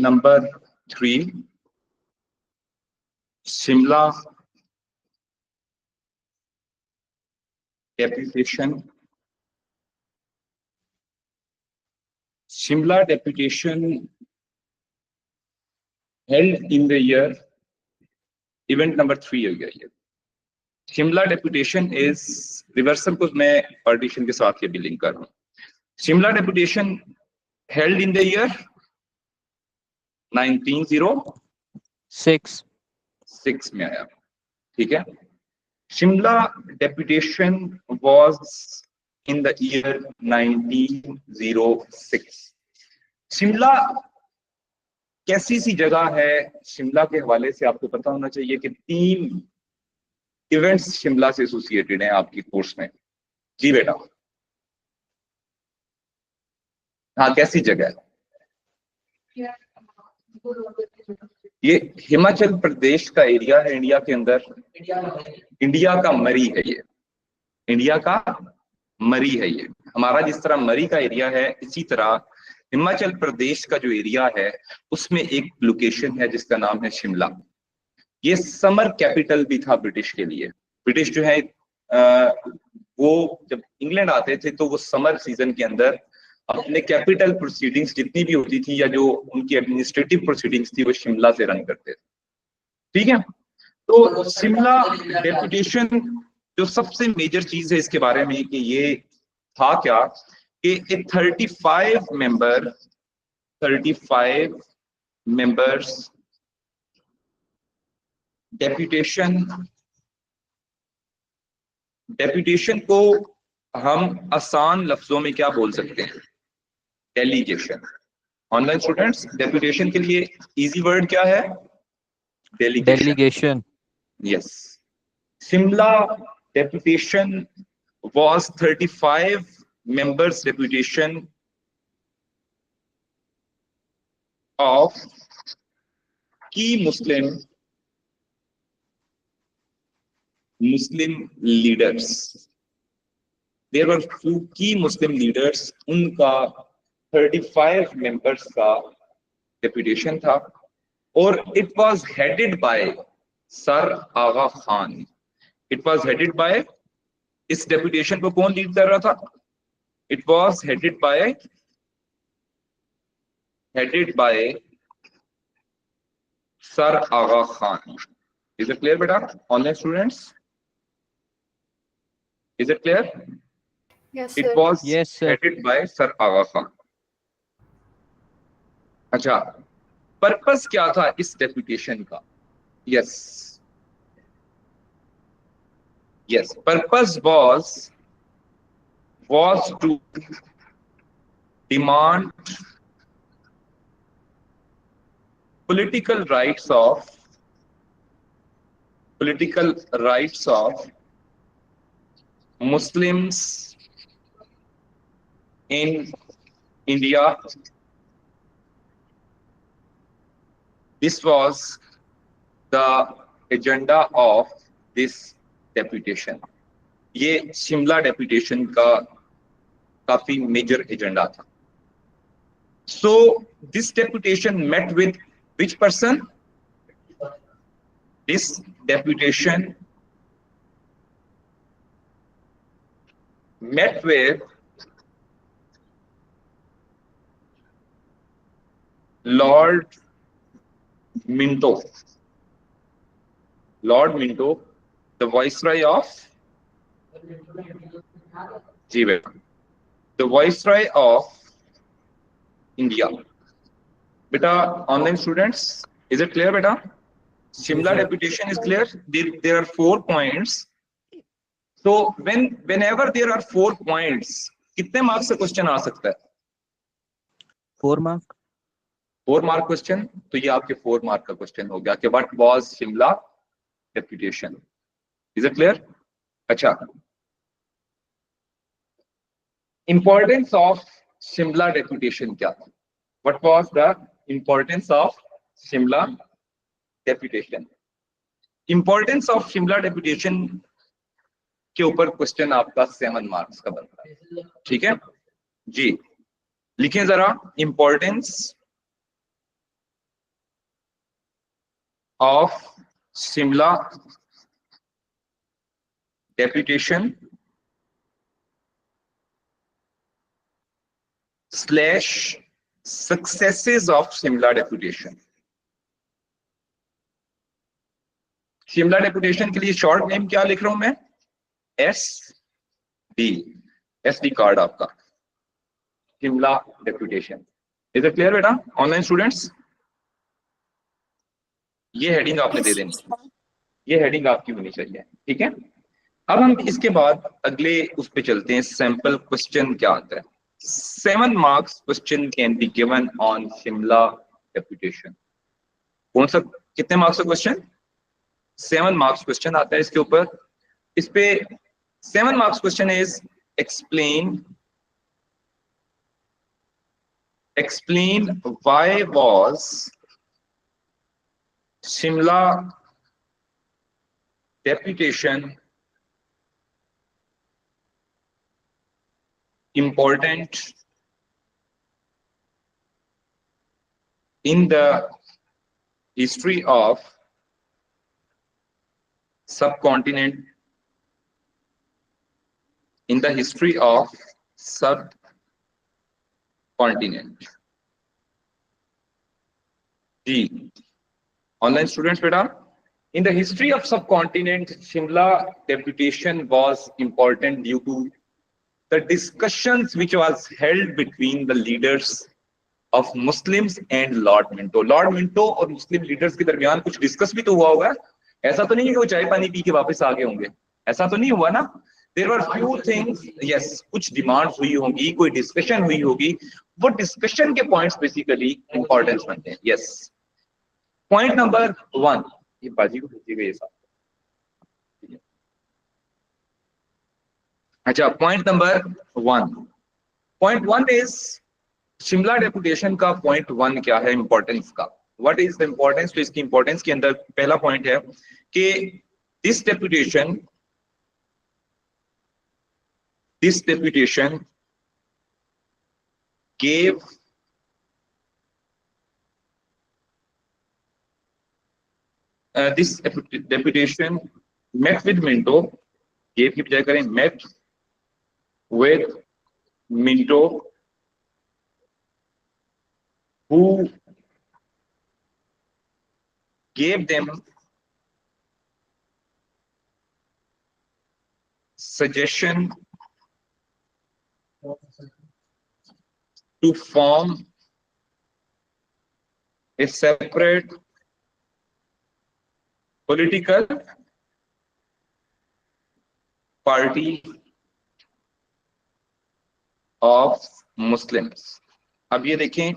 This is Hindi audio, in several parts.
Number 3, Shimla deputation. Shimla deputation held in the year, event number 3 हो गया ये. शिमला डेपुटेशन इज रिवर्सल को मैं पार्टीशन के साथ ये भी लिंक कर रहा हूँ. Shimla deputation held in the year 1906 में आया. ठीक है. Shimla deputation was in the year 1906. Shimla कैसी सी जगह है? शिमला के हवाले से आपको पता होना चाहिए कि 3 इवेंट्स शिमला से एसोसिएटेड हैं आपकी कोर्स में. जी बेटा. हाँ, कैसी जगह है ये? हिमाचल प्रदेश का एरिया है इंडिया के अंदर. इंडिया का मरी है ये. इंडिया का मरी है ये. हमारा जिस तरह मरी का एरिया है, इसी तरह हिमाचल प्रदेश का जो एरिया है उसमें एक लोकेशन है जिसका नाम है शिमला. ये समर कैपिटल भी था ब्रिटिश के लिए. ब्रिटिश जो है वो जब इंग्लैंड आते थे तो वो समर सीजन के अंदर अपने कैपिटल प्रोसीडिंग्स जितनी भी होती थी या जो उनकी एडमिनिस्ट्रेटिव प्रोसीडिंग्स थी वो शिमला से रन करते थे. ठीक है. तो शिमला डेपुटेशन जो सबसे मेजर चीज है इसके बारे में कि ये था क्या कि 35 मेंबर्स डेपुटेशन को हम आसान लफ्जों में क्या बोल सकते हैं? डेलीगेशन. ऑनलाइन स्टूडेंट्स, डेपुटेशन के लिए इजी वर्ड क्या है? Delegation. Yes. Shimla deputation was 35 members deputation of key Muslim leaders. There were few key Muslim leaders. उनका 35 members का deputation था और it was headed by Sir Agha Khan. It was headed by, इस डेपुटेशन को कौन लीड कर रहा था? It was headed by Sir Agha Khan. Is it clear बेटा? Online students, is it clear? Yes, sir. It was Yes, sir. headed by Sir Agha Khan. अच्छा, पर्पस क्या था इस डेपुटेशन का? Yes, purpose was to demand political rights of Muslims in India. This was the agenda of this deputation. ये शिमला डेपुटेशन का काफी मेजर एजेंडा था. So this deputation met with which person? This deputation met with Lord Minto, the Viceroy of the Viceroy of India. Beta, online students, is it clear beta? Shimla deputation is clear. There are 4 points. So whenever there are 4 points, कितने मार्क्स से क्वेश्चन आ सकता है? 4 मार्क. 4 mark question. तो ये आपके 4 मार्क का क्वेश्चन हो गया कि what was Shimla deputation. Is it clear? अच्छा, इंपॉर्टेंस ऑफ शिमला डेपुटेशन क्या था? What was the importance of Shimla deputation? Importance of Shimla deputation के ऊपर क्वेश्चन आपका 7 मार्क्स का बनता है. ठीक है जी, लिखें जरा. Importance of Shimla deputation / successes of Shimla deputation। Shimla deputation के लिए शॉर्ट नेम क्या लिख रहा हूं मैं, SD कार्ड आपका, Shimla deputation. Is it clear बेटा ऑनलाइन स्टूडेंट्स? ये हेडिंग आपने दे देनी, ये हेडिंग आपकी होनी चाहिए, ठीक है। अब हम इसके बाद अगले उस पे चलते हैं, सैंपल क्वेश्चन क्या आता है। 7 marks question can be given on Shimla deputation. कौन सा, कितने मार्क्स का क्वेश्चन? 7 मार्क्स क्वेश्चन आता है इसके ऊपर। इस पे 7 marks question is explain why was Shimla deputation important in the history of subcontinent, in the history of subcontinent। जी ऑनलाइन स्टूडेंट्स बेटा, in the history of subcontinent, Shimla deputation was important due to the discussions which was held between the leaders of Muslims and Lord Minto। Lord Minto और मुस्लिम लीडर्स के दरमियान कुछ डिस्कस भी तो हुआ होगा, ऐसा तो नहीं है कि वो चाय पानी पी के वापस आ गए होंगे, ऐसा तो नहीं हुआ ना। There were few things, yes, कुछ डिमांड्स हुई होंगी, कोई डिस्कशन हुई होगी, वो डिस्कशन के पॉइंट्स बेसिकली इंपॉर्टेंस बनते हैं। यस, पॉइंट नंबर 1, ये बाजी को भेजिएगा ये साथ। अच्छा, point number 1, point 1 is Shimla deputation का पॉइंट 1 क्या है इंपॉर्टेंस का, व्हाट इज द इंपॉर्टेंस। तो इसकी इंपॉर्टेंस के अंदर पहला पॉइंट है कि this deputation gave this deputation met with Minto, gave की बजाय करें met with Minto, who gave them suggestion to form a separate political party of Muslims। अब ये देखें,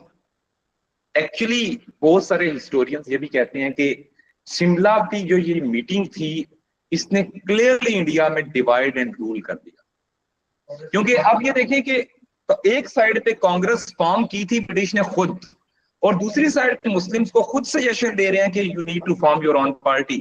एक्चुअली बहुत सारे हिस्टोरियंस ये भी कहते हैं कि शिमला की जो ये मीटिंग थी, इसने क्लियरली इंडिया में डिवाइड एंड रूल कर दिया। क्योंकि अब ये देखें कि तो एक साइड पे कांग्रेस फॉर्म की थी ब्रिटिश ने खुद, और दूसरी साइड पे मुस्लिम्स को खुद सजेशन दे रहे हैं कि you need to form your own party,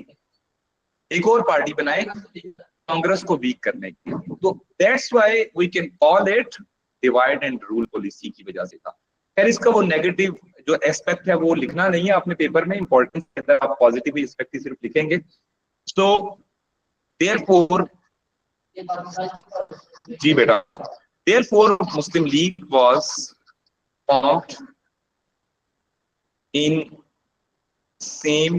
एक और पार्टी बनाए कांग्रेस को वीक करने की। तो that's why we can call it divide and rule policy की वजह से था। खैर, इसका वो नेगेटिव जो एस्पेक्ट है वो लिखना नहीं है अपने पेपर में, इंपॉर्टेंस के अंदर आप पॉजिटिव एस्पेक्ट ही सिर्फ लिखेंगे। सो देयरफॉर, जी बेटा, therefore Muslim League was formed in same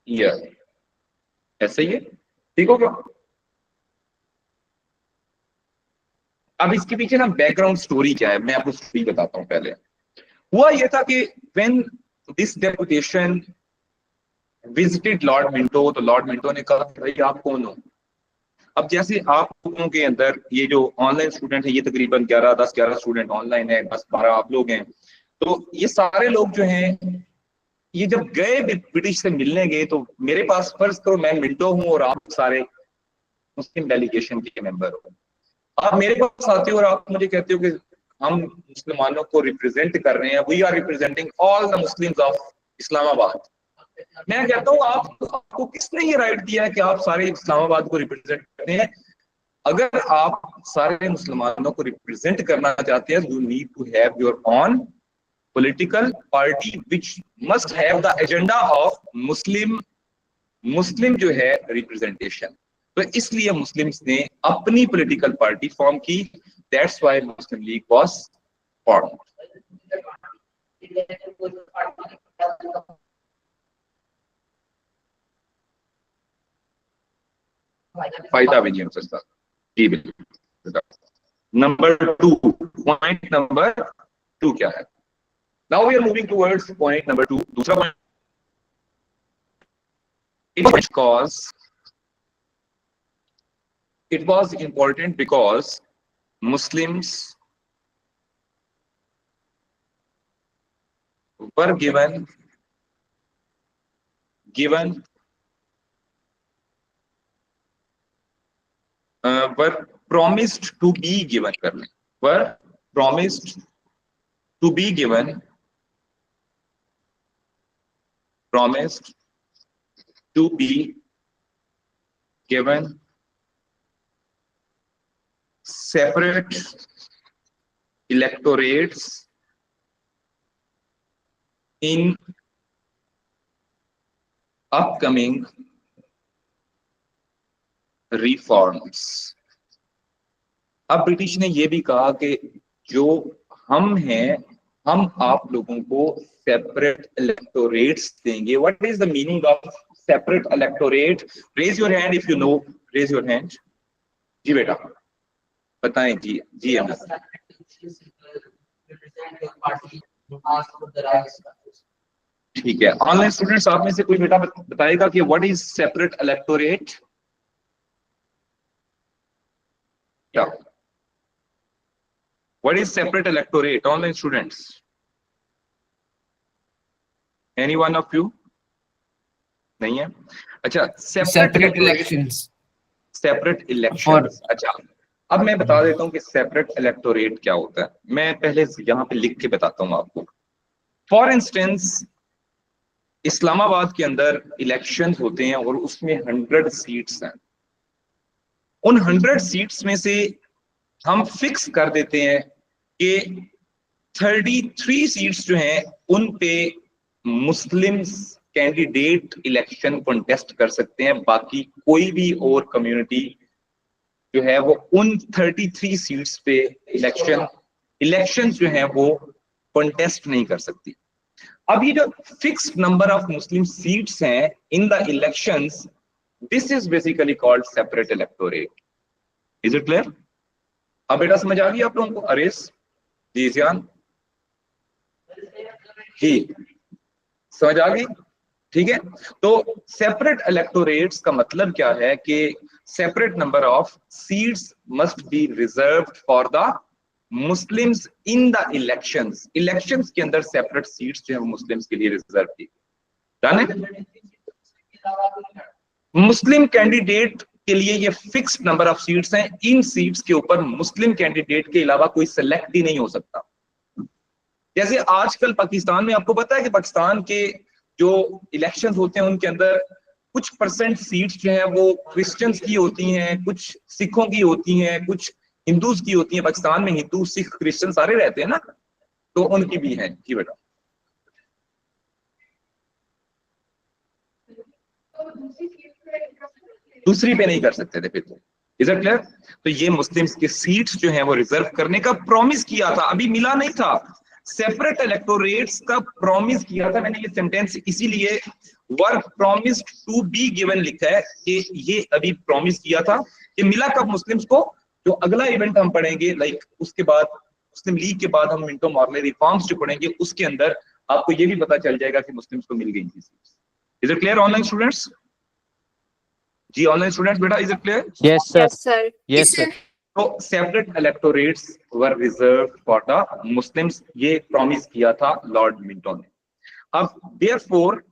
year। ऐसे ही है, ठीक होगा। अब इसके पीछे ना बैकग्राउंड स्टोरी क्या है, मैं आपको स्टोरी बताता हूं। पहले हुआ यह था कि when this deputation visited Lord Minto, तो लॉर्ड मिंटो ने कहा भाई आप कौन हो। अब जैसे आप लोगों के अंदर ये जो ऑनलाइन स्टूडेंट है, ये तकरीबन 10-11 स्टूडेंट ऑनलाइन है, 10-12 आप लोग हैं। तो ये सारे लोग जो हैं, ये जब गए ब्रिटिश से मिलने गए, तो मेरे पास फर्ज करो मैं मिंटो हूं और आप सारे मुस्लिम डेलीगेशन के मेंबर हो। आप मेरे पास आते हो और आप मुझे कहते हो कि हम मुसलमानों को रिप्रेजेंट कर रहे हैं, we are representing all the Muslims of Islamabad. मैं कहता हूँ आपको किसने ये राइट दिया है कि आप सारे इस्लामाबाद को रिप्रेजेंट करते हैं। अगर आप सारे मुसलमानों को रिप्रेजेंट करना चाहते हैं, you need to have your own political party which must have the agenda of Muslim जो है रिप्रेजेंटेशन। तो इसलिए मुस्लिम्स ने अपनी पॉलिटिकल पार्टी फॉर्म की, that's why Muslim league was formed. फायदा भी नहीं हो सकता जी, बिल्कुल। नंबर 2, पॉइंट नंबर 2 क्या है? Now we are moving towards point number 2। दूसरा point, it was important because Muslims were given were promised to be given were promised to be given promised to be given separate electorates in upcoming reforms। अब ब्रिटिश ने यह भी कहा कि जो हम हैं, हम आप लोगों को सेपरेट इलेक्टोरेट्स देंगे। What is the meaning of separate electorate? Raise your hand if you know, raise your hand. जी बेटा बताएं जी। जी ठीक है। ऑनलाइन स्टूडेंट्स आप में से कोई बेटा बताएगा कि व्हाट इज सेपरेट इलेक्टोरेट? क्या what is separate electorate? Online students, any one of you? नहीं है? अच्छा, सेपरेट इलेक्शंस। सेपरेट इलेक्शंस, अच्छा। अब मैं बता देता हूं कि सेपरेट इलेक्टोरेट क्या होता है। मैं पहले यहां पे लिख के बताता हूं आपको। फॉर इंस्टेंस, इस्लामाबाद के अंदर इलेक्शंस होते हैं और उसमें 100 सीट्स हैं। उन 100 सीट्स में से हम फिक्स कर देते हैं कि 33 सीट्स जो हैं उन पे मुस्लिम्स कैंडिडेट इलेक्शन कॉन्टेस्ट कर सकते हैं, बाकी कोई भी और कम्युनिटी जो है वो उन 33 सीट्स पे इलेक्शन जो है वो कॉन्टेस्ट नहीं कर सकती। अब ये जो fixed number of Muslim seats हैं in the elections, this is basically called separate electorate. Is it clear? अब बेटा समझ आ गई आप लोगों को? अरेस जी, जियान जी, समझ आ गई? ठीक है। तो सेपरेट इलेक्टोरेट्स का मतलब क्या है कि separate number of seats must be reserved for the Muslims in the elections. Elections के अंदर सेपरेट सीट्स जो है मुस्लिम्स के लिए रिजर्व की। जाने मुस्लिम कैंडिडेट के लिए ये फिक्स्ड नंबर ऑफ सीट्स हैं। इन सीट्स के ऊपर मुस्लिम कैंडिडेट के अलावा कोई सेलेक्ट ही नहीं हो सकता। जैसे आजकल पाकिस्तान में आपको पता है कि पाकिस्तान के जो इलेक्शंस होते हैं उनके अंदर कुछ परसेंट सीट्स जो है वो क्रिश्चियंस की होती हैं, कुछ सिखों की होती हैं, कुछ हिंदूज की होती हैं। पाकिस्तान में हिंदू, सिख, क्रिश्चियन सारे रहते हैं ना, तो उनकी भी है। जी बेटा दूसरी पे नहीं कर सकते थे फिर तो। Is it clear? तो ये मुस्लिम्स की सीट्स जो है वो रिजर्व करने का प्रॉमिस किया था, अभी मिला नहीं था। सेपरेट इलेक्टोरेट्स का प्रॉमिस किया था। मैंने ये सेंटेंस इसीलिए work promised to be given लिखा है कि ये अभी प्रॉमिस किया था कि मिला कब मुस्लिम्स को? जो अगला इवेंट हम पढ़ेंगे, लाइक उसके बाद मुस्लिम लीग के बाद हम मिंटो मॉर्ले रिफॉर्म्स जो पढ़ेंगे, उसके अंदर आपको ये भी पता चल जाएगा कि मुस्लिम्स को मिल गई थी seats. Is it clear online students? जी ऑनलाइन स्टूडेंट्स बेटा, is it clear? Yes, sir. Yes, sir. Yes, sir. तो separate electorates were reserved for the Muslims, ये प्रॉमिस किया था लॉर्ड मिंटो ने। अब देयरफॉर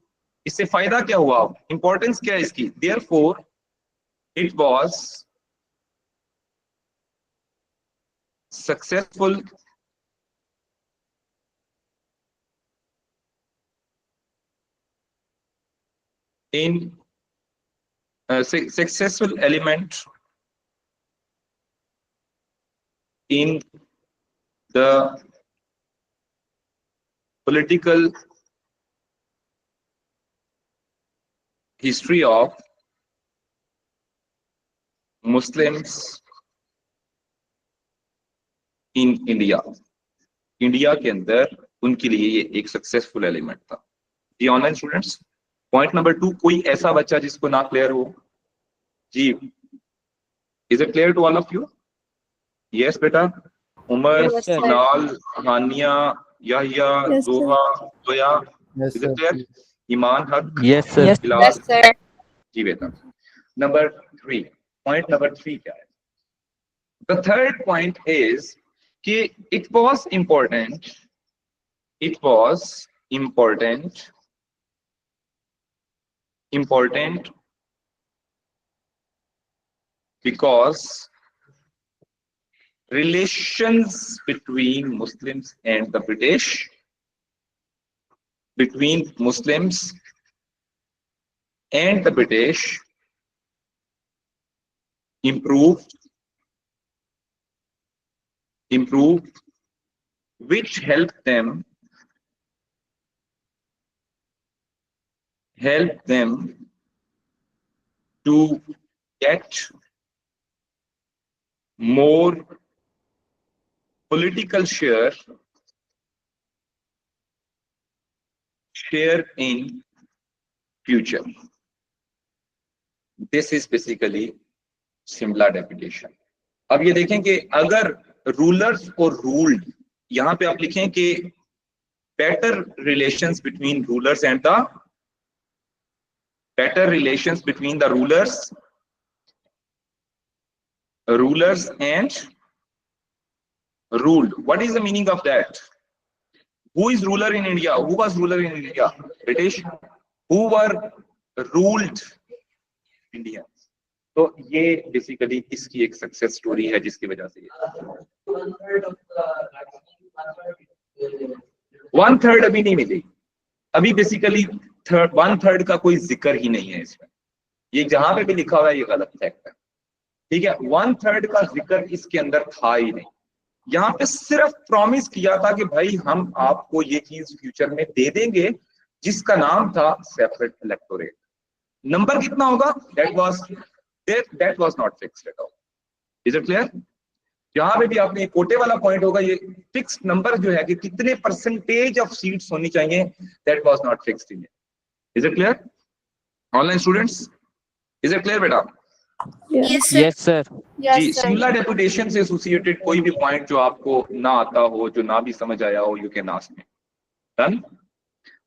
इससे फायदा क्या हुआ? इंपॉर्टेंस क्या है इसकी? Therefore it was successful in successful element in the political history of Muslims in India. India के अंदर उनके लिए ये एक सक्सेसफुल एलिमेंट था। जी ऑनलाइन स्टूडेंट्स, पॉइंट नंबर 2, कोई ऐसा बच्चा जिसको ना क्लियर हो? जी, is it clear to all of you? Yes बेटा, Umar, Yes, sir. Kunal, Hania, Yahya, Yes, sir. Zoha, Zoya, Yes, is it sir. Clear? Iman, Haq, Yes, sir. Bilal? Yes, sir. जी बेटा। नंबर 3, पॉइंट नंबर 3 क्या है? द थर्ड पॉइंट इज कि it was important because relations between Muslims and the British, between Muslims and the British improved, which helped them to get more political share in future. This is basically Shimla deputation. अब ये देखें कि अगर रूलर्स और रूल्ड, यहां पे आप लिखें कि better relations between rulers and the rulers and ruled. What is the meaning of that? Who is ruler in India? Who was ruler in India? British. Who were ruled India? तो ये बेसिकली इसकी एक सक्सेस स्टोरी है जिसकी वजह से 1/3 अभी नहीं मिली। अभी बेसिकली 1/3 का कोई जिक्र ही नहीं है इसमें। ये जहां पे भी लिखा हुआ है ये गलत फैक्ट है, ठीक है। 1/3 का जिक्र इसके अंदर था ही नहीं। यहाँ पे सिर्फ प्रॉमिस किया था कि भाई हम आपको ये चीज फ्यूचर में दे देंगे, जिसका नाम था सेपरेट इलेक्टोरेट। नंबर कितना होगा that was not fixed at all. Is it clear? जहां पे भी आपने कोटे वाला पॉइंट होगा, ये फिक्स्ड नंबर जो है कि कितने परसेंटेज ऑफ सीट्स होनी चाहिए, that was not fixed in it. Is it clear? Online students, is it clear बेटा? Yes, sir. Yes, sir. Yes, जी, sir. शिमला डेपुटेशन से एसोसिएटेड कोई भी पॉइंट जो आपको ना आता हो, जो ना भी समझ आया हो, you can ask me. Done?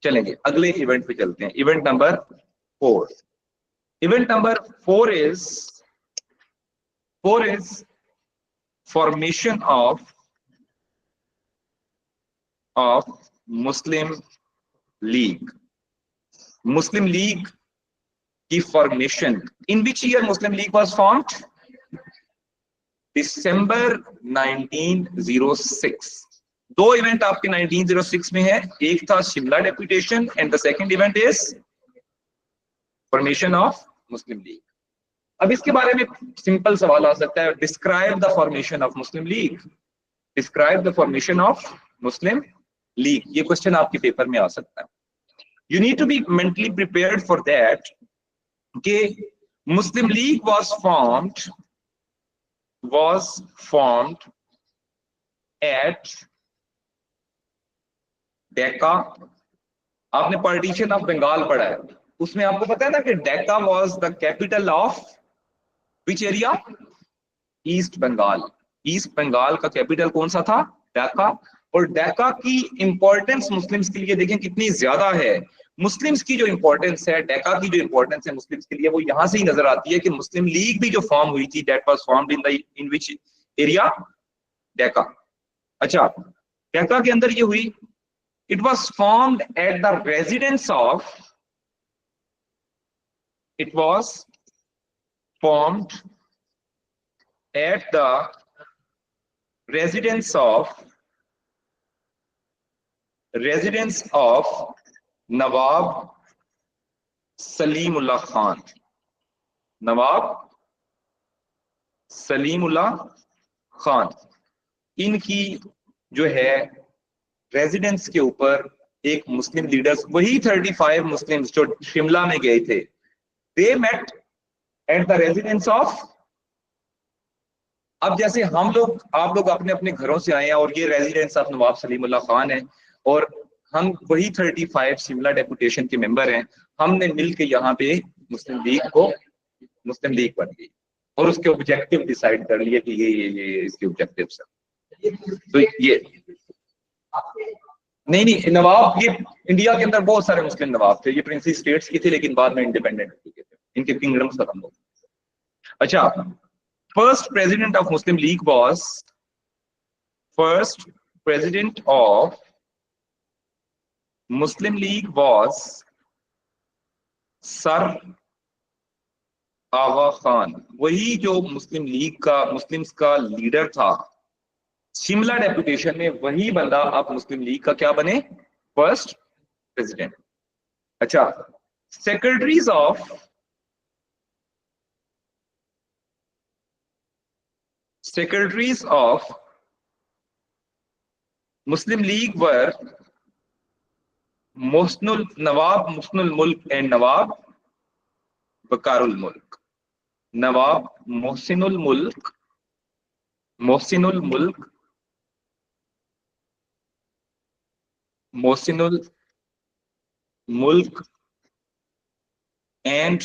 चलेंगे अगले इवेंट पे चलते हैं। Event number 4। Event number 4 is formation of Muslim League. Muslim League की formation. In which year Muslim League was formed? December 1906। दो इवेंट आपके 1906 में है, एक था Shimla deputation and the second event is formation of Muslim League. अब इसके बारे में सिंपल सवाल आ सकता है, describe the formation of Muslim League. Describe the formation of Muslim League, ये क्वेश्चन आपके पेपर में आ सकता है। You need to be mentally prepared for that कि मुस्लिम League was formed at Dhaka. आपने पार्टीशन ऑफ बंगाल पढ़ा है, उसमें आपको पता है ना कि Dacca was the capital of which area? East Bengal. East Bengal का कैपिटल कौन सा था? डेक्का। और डेक्का की इंपॉर्टेंस मुस्लिम्स के लिए देखें कितनी ज्यादा है। मुस्लिम्स की जो इंपॉर्टेंस है, डेक्का की जो इंपॉर्टेंस है मुस्लिम्स के लिए, वो यहां से ही नजर आती है कि मुस्लिम लीग भी जो फॉर्म हुई थी, that was formed in which area? Dacca. अच्छा, डेक्का के अंदर ये हुई, it was formed at the residence of नवाब सलीमुल्लाह खान। नवाब सलीमुल्लाह खान, इनकी जो है रेजिडेंस के ऊपर एक मुस्लिम लीडर्स, वही 35 मुस्लिम्स जो शिमला में गए थे, they met at the residence of, अब जैसे हम लोग आप लोग अपने अपने घरों से आए हैं और ये रेजिडेंस ऑफ नवाब सलीमुल्लाह खान है, और हम वही 35 शिमला डेपुटेशन के मेंबर हैं, हमने मिलके यहाँ पे मुस्लिम लीग बन गई और उसके ऑब्जेक्टिव डिसाइड कर लिए कि ये इसके ऑब्जेक्टिव्स हैं। तो ये नहीं नवाब, ये इंडिया के अंदर बहुत सारे मुस्लिम नवाब थे, ये प्रिंसी स्टेट्स की थे लेकिन बाद में इंडिपेंडेंट हो गए थे, इनके किंगडम्स खत्म हो गए। अच्छा, first president of Muslim League was sir Aga Khan, वही जो मुस्लिम लीग का मुस्लिम्स का लीडर था शिमला डेपुटेशन में, वही बंदा अब मुस्लिम लीग का क्या बने, फर्स्ट प्रेसिडेंट। अच्छा, सेक्रेटरीज ऑफ मुस्लिम लीग वर नवाब मुस्नुल मुल्क एंड नवाब वकारुल मुल्क। नवाब मोहसिनुल मुल्क एंड,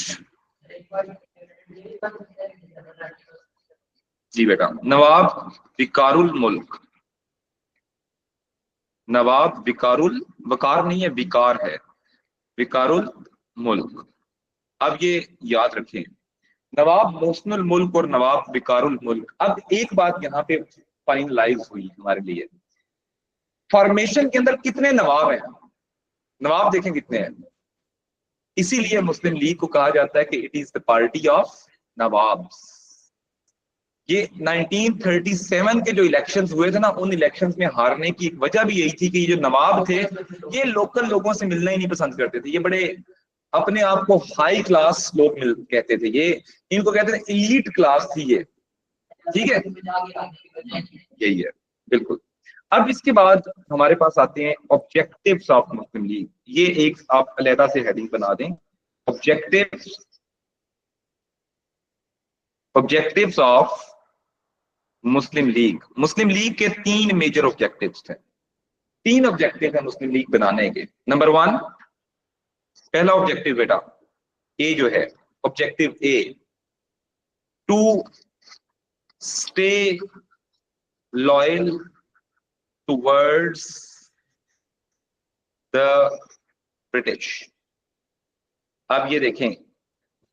जी बेटा, नवाब विकारुल मुल्क, नवाब विकारुल, वकार नहीं है विकार है, विकारुल मुल्क। अब ये याद रखें, नवाब मोहसिनुल मुल्क और नवाब विकारुल मुल्क। अब एक बात यहाँ पे फाइनलाइज हुई हमारे लिए, फॉर्मेशन के अंदर कितने नवाब हैं, नवाब देखें कितने हैं, इसीलिए मुस्लिम लीग को कहा जाता है कि it is the party of nawabs. ये 1937 के जो इलेक्शंस हुए थे ना, उन इलेक्शंस में हारने की एक वजह भी यही थी कि ये जो नवाब थे ये लोकल लोगों से मिलना ही नहीं पसंद करते थे, ये बड़े अपने आप को हाई क्लास लोग कहते थे, ये इनको कहते थे एलीट क्लास थी ये, ठीक है, यही है बिल्कुल। अब इसके बाद हमारे पास आते हैं ऑब्जेक्टिव्स ऑफ मुस्लिम लीग, ये एक आप अलहदा से हेडिंग बना दें, objectives of Muslim league. Muslim league के 3 मेजर ऑब्जेक्टिव्स थे, 3 ऑब्जेक्टिव है मुस्लिम लीग बनाने के। नंबर 1, पहला ऑब्जेक्टिव बेटा ए जो है, objective A, to stay loyal towards the British. अब ये देखें,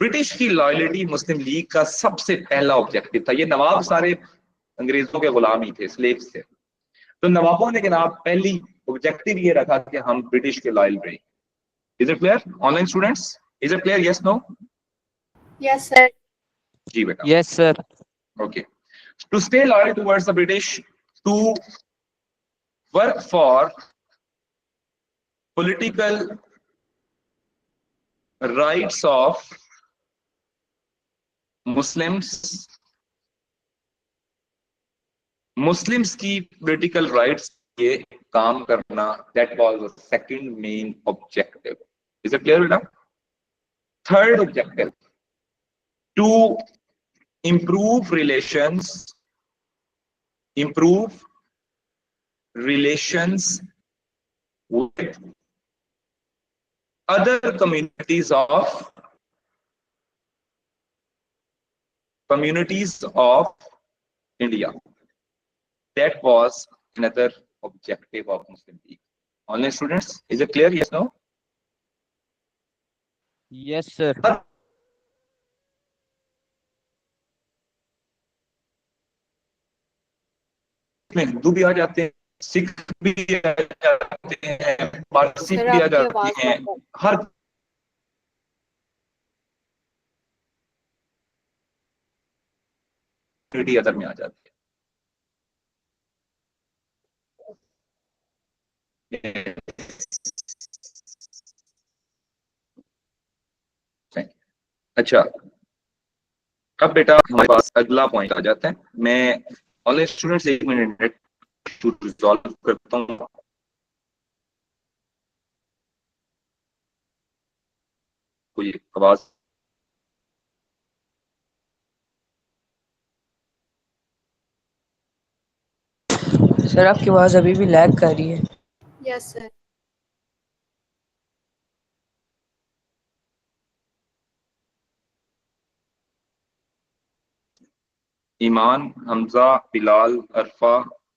ब्रिटिश की लॉयल्टी मुस्लिम लीग का सबसे पहला ऑब्जेक्टिव था। ये नवाब सारे अंग्रेजों के गुलाम ही थे, स्लेव्स थे, तो नवाबों ने जनाब पहली ऑब्जेक्टिव ये रखा कि हम ब्रिटिश के लॉयल रहे। Is it clear online students, is it clear, yes no? Yes sir. जी बेटा, Yes, sir. okay, to stay loyal towards the British, to work for political rights of Muslims, Muslims की political rights ये काम करना, that was the second main objective. Is it clear बेटा? Third objective, to improve relations with other communities of India. That was another objective of Muslim League. Online students, is it clear, yes, no? Yes, sir. में हिंदू भी आ जाते हैं, सिख भी आ जाते हैं, पारसी भी आ जाती हैं, हर कम्युनिटी अदर में आ जाती है। अच्छा, अब बेटा हमारे पास अगला पॉइंट आ जाता है। मैं ऑनलाइन स्टूडेंट्स 1 मिनट रिजॉल्व करता हूँ। कोई आवाज? सर आपकी आवाज अभी भी लैग कर रही है। Yes, sir. ईमान, हमजा, बिलाल, अरफा,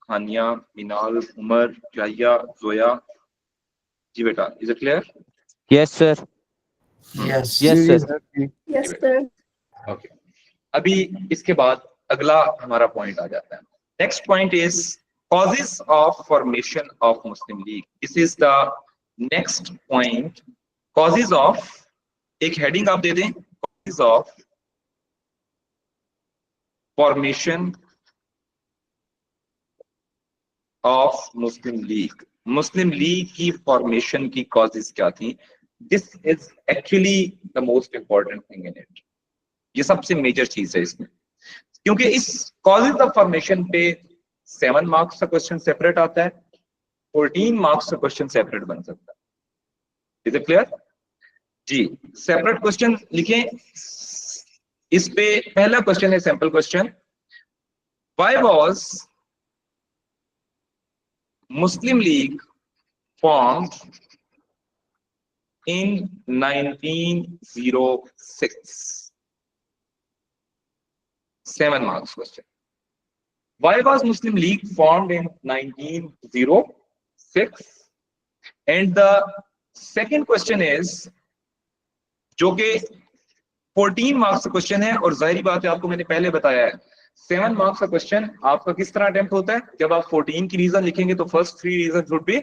हानिया, मिनाल, उमर, जाहिया, जोया। जी बेटा, is it clear? Yes, sir. Yes. Yes, sir. Yes, sir. Okay, अभी इसके बाद अगला हमारा पॉइंट आ जाता है। Next point is causes of formation of Muslim league. This is the next point, causes of, एक हेडिंग आप दे दें, causes of formation of Muslim league. Muslim league की फॉर्मेशन की कॉजेस क्या थी? This is actually the most important thing in it. ये सबसे मेजर चीज है इसमें, क्योंकि इस कॉजेज ऑफ फॉर्मेशन पे 7 मार्क्स का क्वेश्चन सेपरेट आता है, 14 मार्क्स का क्वेश्चन सेपरेट बन सकता है। Is it clear? जी, सेपरेट क्वेश्चन लिखें। इस पे पहला क्वेश्चन है sample question, why was Muslim League formed in 1906? 7 marks question. Why was Muslim League formed in 1906? And the second question is, जो कि 14 मार्क्स का क्वेश्चन है, और जाहिर बात है आपको मैंने पहले बताया है 7 मार्क्स का क्वेश्चन आपका किस तरह अटेम्प्ट होता है? जब आप 14 की रीजन लिखेंगे तो first 3 reason would be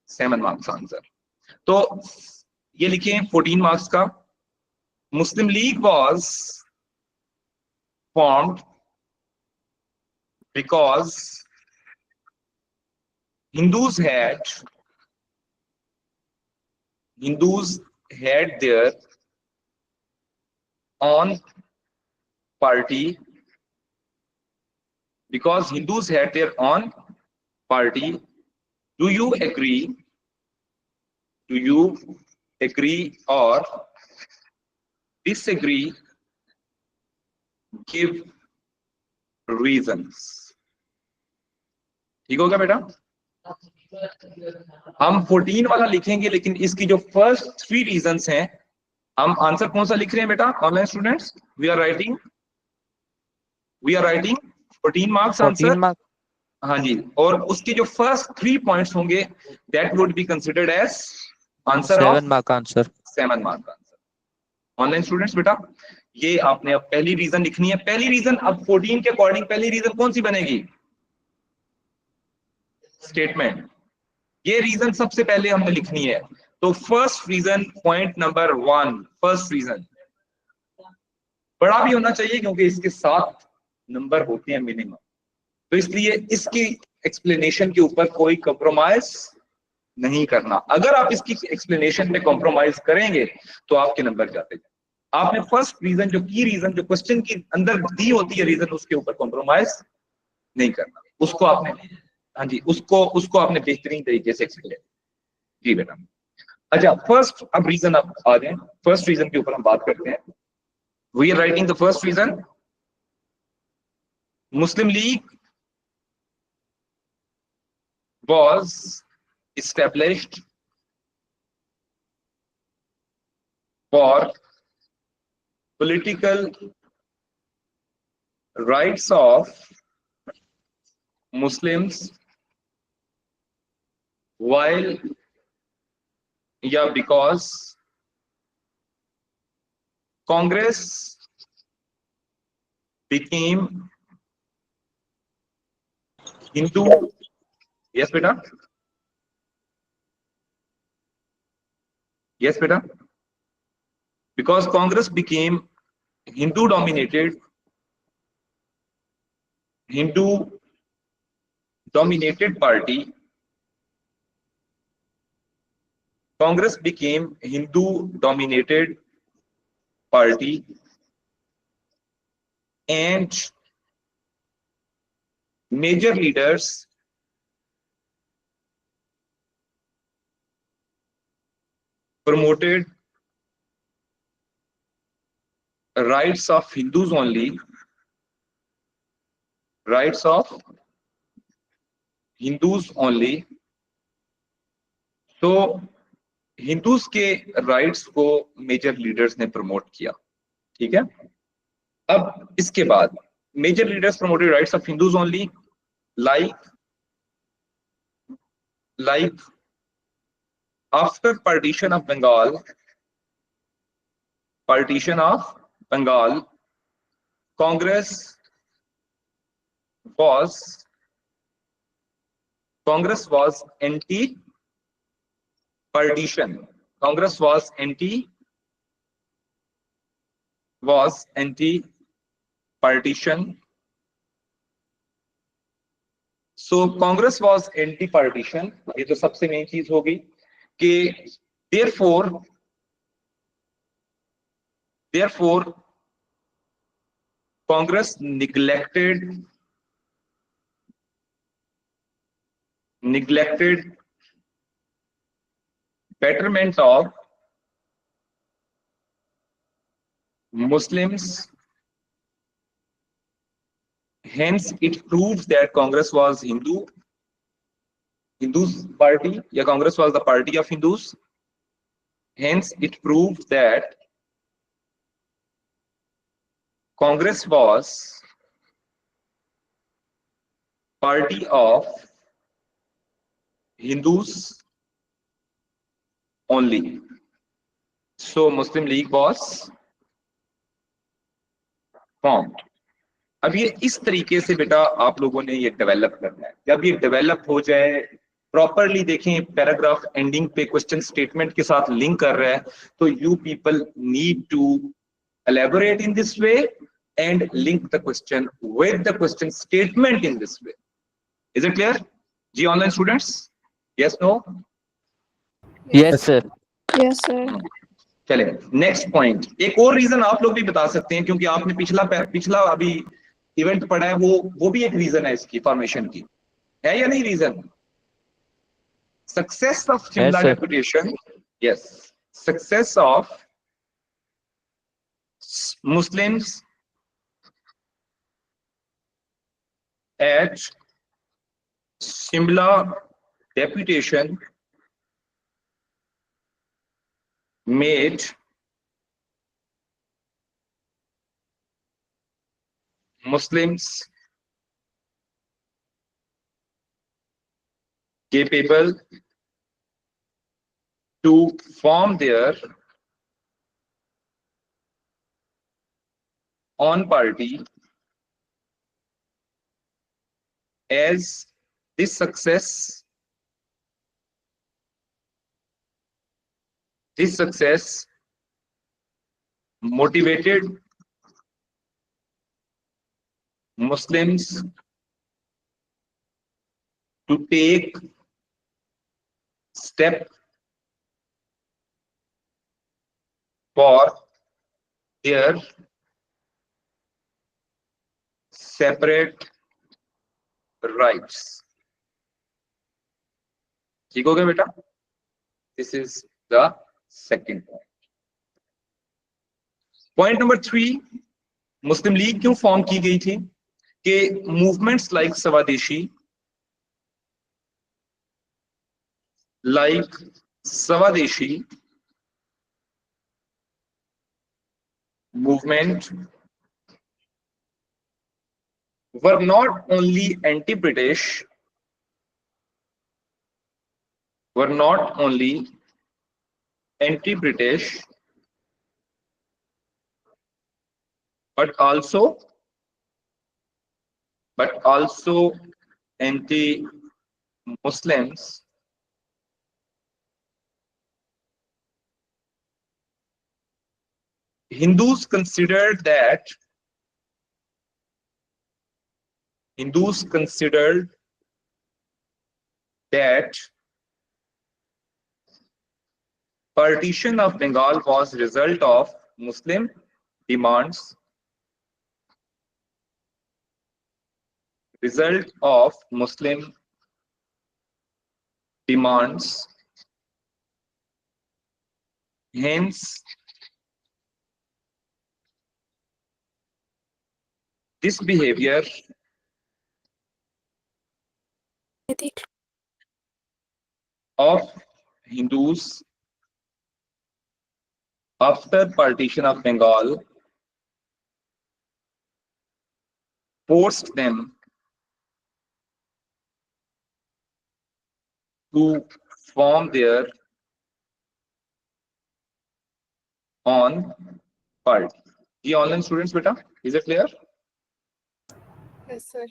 7 marks answer. तो ये लिखें 14 मार्क्स का, Muslim league was formed because Hindus had their own party, because Hindus had their own party. Do you agree? Do you agree or disagree? Give reasons. ठीक होगा बेटा? हम 14 वाला लिखेंगे, लेकिन इसकी जो फर्स्ट 3 रीजंस हैं, हम आंसर कौन सा लिख रहे हैं बेटा? Online students, we are writing 14 marks 14 answer. mark. हाँ जी, और उसके जो फर्स्ट 3 पॉइंट्स होंगे that would be considered as answer 7 ऑफ mark answer. 7 mark answer. Online students बेटा, ये आपने अब पहली रीजन लिखनी है। पहली रीजन अब 14 के अकॉर्डिंग पहली रीजन कौन सी बनेगी? स्टेटमेंट। ये रीजन सबसे पहले हमने लिखनी है। तो first reason, point number 1, first reason बड़ा भी होना चाहिए क्योंकि इसके 7 नंबर होते हैं मिनिमम, तो इसलिए इसकी एक्सप्लेनेशन के ऊपर कोई कॉम्प्रोमाइज नहीं करना। अगर आप इसकी एक्सप्लेनेशन में कॉम्प्रोमाइज करेंगे तो आपके नंबर जाते जाए। आपने फर्स्ट रीजन, जो की रीजन, जो क्वेश्चन के अंदर दी होती है रीजन, उसके ऊपर कॉम्प्रोमाइज नहीं करना। उसको आपने, हाँ जी, उसको आपने बेहतरीन तरीके से एक्सप्लेन। जी बेटा। अच्छा, फर्स्ट अब रीजन आप आ जाए, फर्स्ट रीजन के ऊपर हम बात करते हैं। We are writing the first reason, Muslim League was established for political rights of Muslims, while, yeah, because Congress became Hindu. Yes beta, yes beta, because Congress became Hindu dominated party. Congress became Hindu dominated party, and major leaders promoted rights of Hindus only, rights of Hindus only. तो हिंदूज के राइट्स को मेजर लीडर्स ने प्रमोट किया, ठीक है। अब इसके बाद major leaders promoted rights of Hindus only, like after partition of Bengal, Congress was anti partition. Congress was anti partition. So Congress was anti partition. ये तो सबसे मेन चीज होगी कि therefore Congress neglected betterment of Muslims. Hence, it proves that Congress was Hindus party. Yeah, Congress was the party of Hindus. Hence, it proves that Congress was party of Hindus only. So, Muslim League was formed. अब ये इस तरीके से बेटा आप लोगों ने ये डेवलप करना है। जब ये डेवलप हो जाए, प्रॉपरली देखें, पैराग्राफ एंडिंग पे क्वेश्चन स्टेटमेंट के साथ लिंक कर रहा है, तो you people need to elaborate in this way and link the question with the question statement in this way. Is it clear? जी online students? Yes, no? Yes, sir. Yes, sir. चले नेक्स्ट पॉइंट। एक और रीजन आप लोग भी बता सकते हैं, क्योंकि आपने पिछला अभी इवेंट पढ़ा है, वो भी एक रीजन है इसकी फॉर्मेशन की, है या नहीं reason? Success of Shimla deputation, yes, success of Muslims at Shimla deputation made Muslims capable to form their own party, as this success motivated Muslims to take step for their separate rights. ठीक हो गया बेटा? This is the second point. Point number 3, Muslim league क्यों फॉर्म की गई थी? कि मूवमेंट्स लाइक स्वदेशी movement were not only anti-British, but also anti-Muslims. Hindus considered that partition of Bengal was result of Muslim demands. Hence, this behavior of Hindus after partition of Bengal forced them to form their own party. जी ऑनलाइन स्टूडेंट्स बेटा, is it clear? Yes, sir.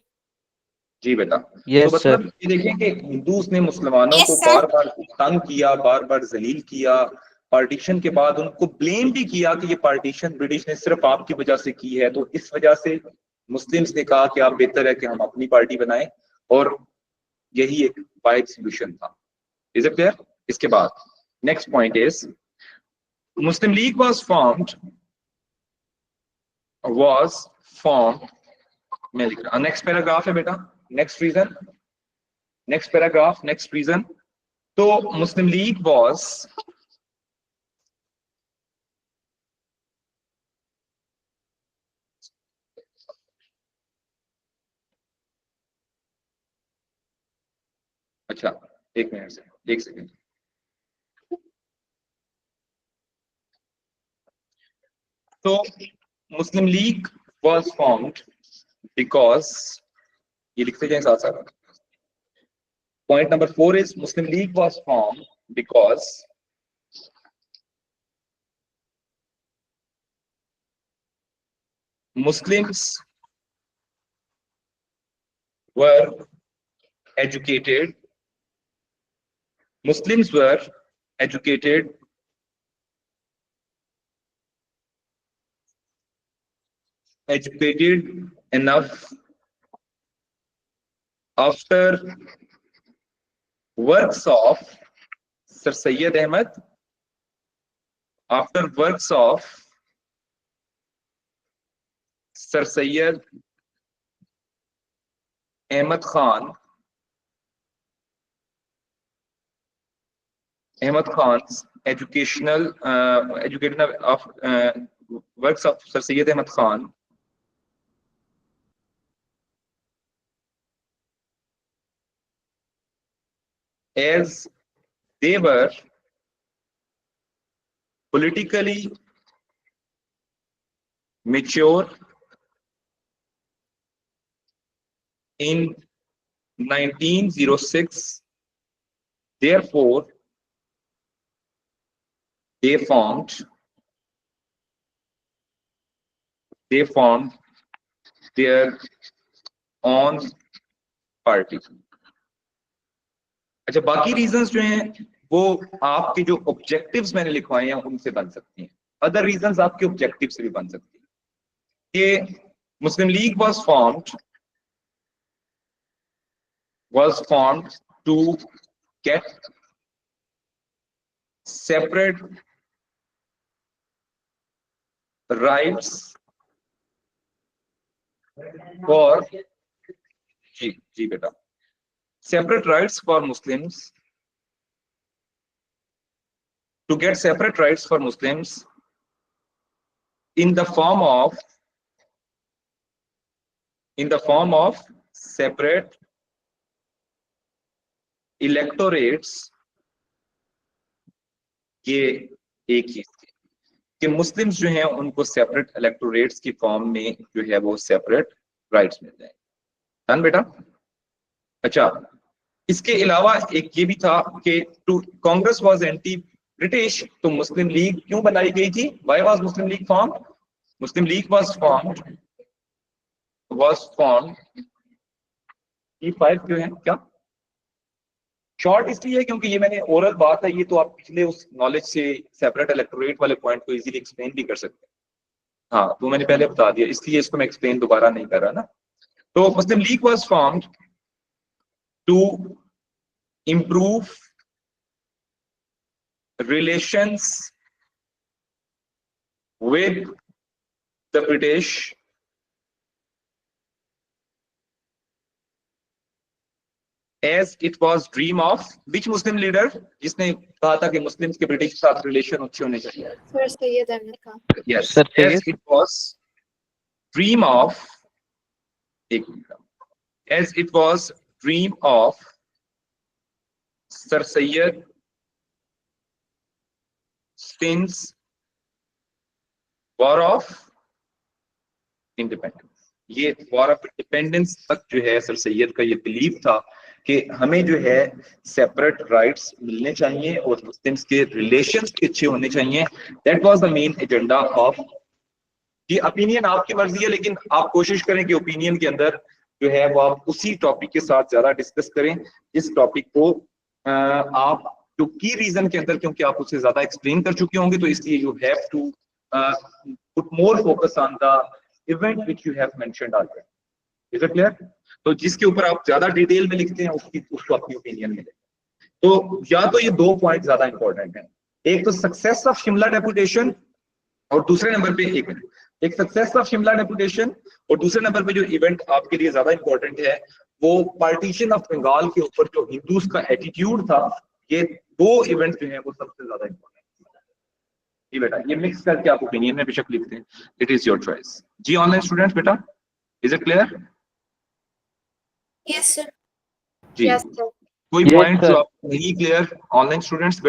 जी बेटा, Yes, तो sir. मतलब ये देखें कि हिंदूज ने मुसलमानों Yes, को sir. बार बार तंग किया, बार बार जलील किया। पार्टीशन के बाद उनको ब्लेम भी किया कि ये पार्टीशन ब्रिटिश ने सिर्फ आपकी वजह से की है, तो इस वजह से मुस्लिम्स ने कहा कि आप बेहतर है कि हम अपनी पार्टी बनाएं, और यही एक वाइड सॉल्यूशन था। Is it clear? इसके बाद next point is Muslim league was formed मैं लिख रहा हूं, नेक्स्ट पैराग्राफ है बेटा, नेक्स्ट रीजन। तो मुस्लिम लीग वाज अच्छा एक मिनट से एक सेकंड। तो Muslim league was formed because, ये लिखते जाए साथ साथ। Point number 4 is Muslim League was formed because Muslims were educated. Muslims were educated enough after works of Sir Syed Ahmed, after works of Sir Syed Ahmed Khan's educational of works of Sir Syed Ahmed Khan, as they were politically mature in 1906, therefore they formed their own party. अच्छा, बाकी रीजंस जो हैं वो आपके जो ऑब्जेक्टिव्स मैंने लिखवाए हैं उनसे बन सकती हैं, अदर रीजंस आपके ऑब्जेक्टिव से भी बन सकती हैं। कि मुस्लिम league was formed to get separate rights for जी बेटा, separate rights for Muslims, to get separate rights for Muslims in the form of separate electorates। ये एक चीज थी कि मुस्लिम्स जो हैं उनको सेपरेट इलेक्टोरेट्स की फॉर्म में जो है वो सेपरेट राइट्स मिल जाए। डन बेटा? अच्छा, इसके अलावा एक ये भी था कि कांग्रेस वाज एंटी ब्रिटिश, तो मुस्लिम लीग क्यों बनाई गई थी? Why was Muslim League formed? Muslim league was formed E5 जो है क्या शॉर्ट इसलिए है क्योंकि ये मैंने ओरल बात है, ये तो आप पिछले उस नॉलेज से सेपरेट इलेक्टोरेट वाले पॉइंट को इजीली एक्सप्लेन भी कर सकते हैं। हाँ, वो मैंने पहले बता दिया, इसलिए इसको मैं एक्सप्लेन दोबारा नहीं कर रहा ना। तो Muslim league was formed to improve relations with the British as it was dream of which Muslim leader, जिसने कहा था कि मुस्लिम्स के ब्रिटिश के साथ रिलेशन अच्छे होने चाहिए? Sir Syed Ahmed Khan. Yes, Sir as Syed. it was dream of एक minute, as it was dream of Sir Syed since war of independence, ये वॉर ऑफ इंडिपेंडेंस तक जो है सर सैयद का ये बिलीव था कि हमें जो है सेपरेट राइट्स मिलने चाहिए और मुस्लिम्स के रिलेशंस अच्छे होने चाहिए। That was the main agenda of, ये ओपिनियन आपकी मर्जी है, लेकिन आप कोशिश करें कि ओपिनियन के अंदर जो है वो आप उसी टॉपिक के साथ ज्यादा डिस्कस करें, इस टॉपिक को आप जो की रीजन के अंदर, क्योंकि आप उससे ज्यादा एक्सप्लेन कर चुके होंगे, तो इसलिए you have to put more focus on the event which you have mentioned already. Is it clear? तो जिसके ऊपर आप ज्यादा डिटेल में लिखते हैं उसको अपनी ओपिनियन में लिखें। तो या तो ये दो पॉइंट ज्यादा इंपॉर्टेंट है, एक तो सक्सेस ऑफ शिमला डेपुटेशन, और दूसरे नंबर पे एक सक्सेस ऑफ शिमला डेपुटेशन, और दूसरे नंबर पे जो इवेंट आपके लिए ज्यादा इंपॉर्टेंट है वो पार्टीशन ऑफ बंगाल के ऊपर जो हिंदूज का एटीट्यूड था। ये दो इवेंट जो है वो सबसे ज्यादा इंपॉर्टेंट है। ये बेटा ये मिक्स करके आप ओपिनियन में बेशक लिखते हैं, इट इज योर चॉइस। जी ऑनलाइन स्टूडेंट्स बेटा, is it clear? Yes, sir. जी Yes, sir. कोई Yes, पॉइंट जो sir. आप नहीं क्लियर ऑनलाइन स्टूडेंट्स?